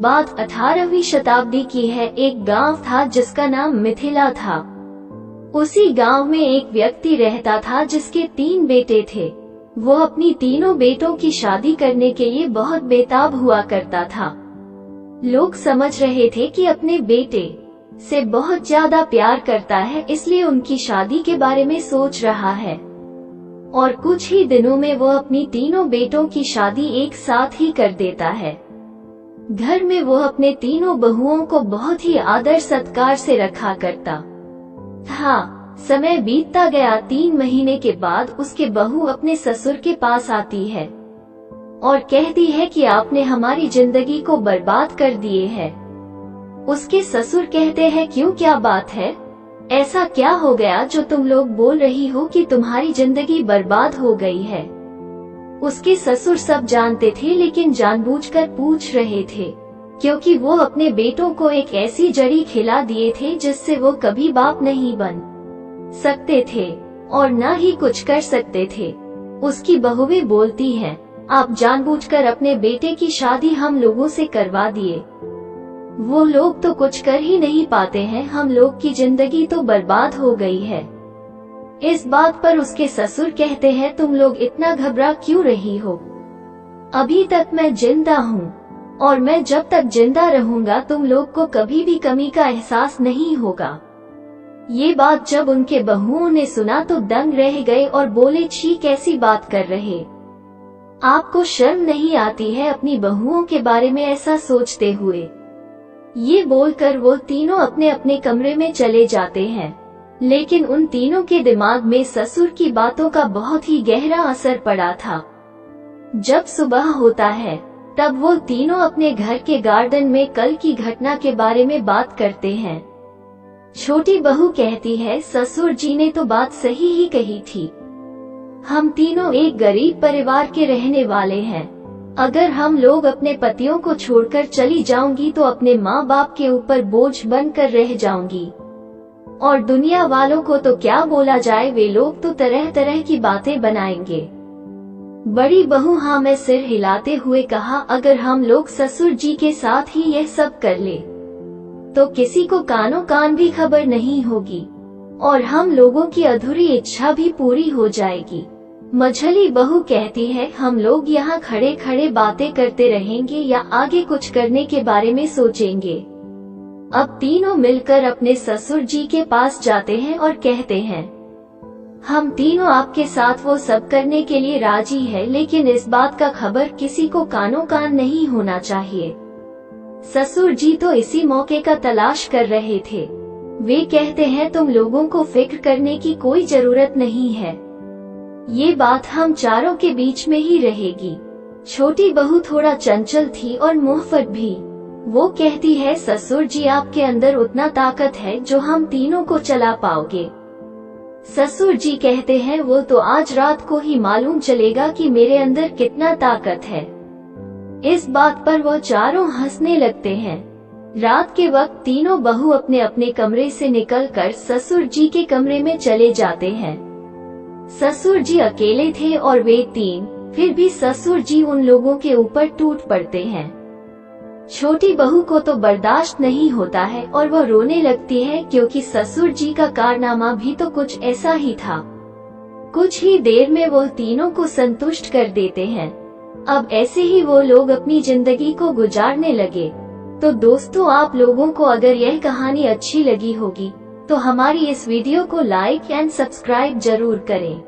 बात 18वीं शताब्दी की है। एक गांव था जिसका नाम मिथिला था। उसी गांव में एक व्यक्ति रहता था जिसके 3 बेटे थे। वो अपनी तीनों बेटों की शादी करने के लिए बहुत बेताब हुआ करता था। लोग समझ रहे थे कि अपने बेटे से बहुत ज्यादा प्यार करता है, इसलिए उनकी शादी के बारे में सोच रहा है। और कुछ ही दिनों में वो अपनी तीनों बेटों की शादी एक साथ ही कर देता है। घर में वो अपने तीनों बहुओं को बहुत ही आदर सत्कार से रखा करता था। समय बीतता गया। 3 महीने के बाद उसके बहू अपने ससुर के पास आती है और कहती है कि आपने हमारी जिंदगी को बर्बाद कर दिए है। उसके ससुर कहते हैं, क्यों, क्या बात है? ऐसा क्या हो गया जो तुम लोग बोल रही हो कि तुम्हारी जिंदगी बर्बाद हो गई है? उसके ससुर सब जानते थे, लेकिन जानबूझकर पूछ रहे थे, क्योंकि वो अपने बेटों को एक ऐसी जड़ी खिला दिए थे जिससे वो कभी बाप नहीं बन सकते थे और न ही कुछ कर सकते थे। उसकी बहुएं बोलती हैं, आप जानबूझकर अपने बेटे की शादी हम लोगों से करवा दिए। वो लोग तो कुछ कर ही नहीं पाते हैं, हम लोग की जिंदगी तो बर्बाद हो गई है। इस बात पर उसके ससुर कहते हैं, तुम लोग इतना घबरा क्यों रही हो? अभी तक मैं जिंदा हूँ और मैं जब तक जिंदा रहूंगा तुम लोग को कभी भी कमी का एहसास नहीं होगा। ये बात जब उनके बहुओं ने सुना तो दंग रह गए और बोले, छी, कैसी बात कर रहे? आपको शर्म नहीं आती है अपनी बहुओं के बारे में ऐसा सोचते हुए? ये बोलकर वो तीनों अपने अपने कमरे में चले जाते हैं। लेकिन उन तीनों के दिमाग में ससुर की बातों का बहुत ही गहरा असर पड़ा था। जब सुबह होता है तब वो तीनों अपने घर के गार्डन में कल की घटना के बारे में बात करते हैं। छोटी बहू कहती है, ससुर जी ने तो बात सही ही कही थी। हम तीनों एक गरीब परिवार के रहने वाले हैं। अगर हम लोग अपने पतियों को छोड़कर चली जाऊंगी तो अपने माँ बाप के ऊपर बोझ बनकर रह जाऊंगी और दुनिया वालों को तो क्या बोला जाए, वे लोग तो तरह तरह की बातें बनाएंगे। बड़ी बहू हाँ में सिर हिलाते हुए कहा, अगर हम लोग ससुर जी के साथ ही यह सब कर ले तो किसी को कानो कान भी खबर नहीं होगी और हम लोगों की अधूरी इच्छा भी पूरी हो जाएगी। मझली बहू कहती है, हम लोग यहाँ खड़े खड़े बातें करते रहेंगे या आगे कुछ करने के बारे में सोचेंगे? अब तीनों मिलकर अपने ससुर जी के पास जाते हैं और कहते हैं, हम तीनों आपके साथ वो सब करने के लिए राजी है, लेकिन इस बात का खबर किसी को कानो कान नहीं होना चाहिए। ससुर जी तो इसी मौके का तलाश कर रहे थे। वे कहते हैं, तुम लोगों को फिक्र करने की कोई जरूरत नहीं है, ये बात हम चारों के बीच में ही रहेगी। छोटी बहू थोड़ा चंचल थी और मुहफट भी। वो कहती है, ससुर जी आपके अंदर उतना ताकत है जो हम तीनों को चला पाओगे। ससुर जी कहते हैं, वो तो आज रात को ही मालूम चलेगा कि मेरे अंदर कितना ताकत है। इस बात पर वो चारों हंसने लगते हैं। रात के वक्त तीनों बहू अपने अपने कमरे से निकलकर ससुर जी के कमरे में चले जाते हैं। ससुर जी अकेले थे और वे 3, फिर भी ससुर जी उन लोगों के ऊपर टूट पड़ते हैं। छोटी बहू को तो बर्दाश्त नहीं होता है और वो रोने लगती है, क्योंकि ससुर जी का कारनामा भी तो कुछ ऐसा ही था। कुछ ही देर में वो तीनों को संतुष्ट कर देते हैं। अब ऐसे ही वो लोग अपनी जिंदगी को गुजारने लगे। तो दोस्तों, आप लोगों को अगर यह कहानी अच्छी लगी होगी तो हमारी इस वीडियो को लाइक एंड सब्सक्राइब जरूर करें।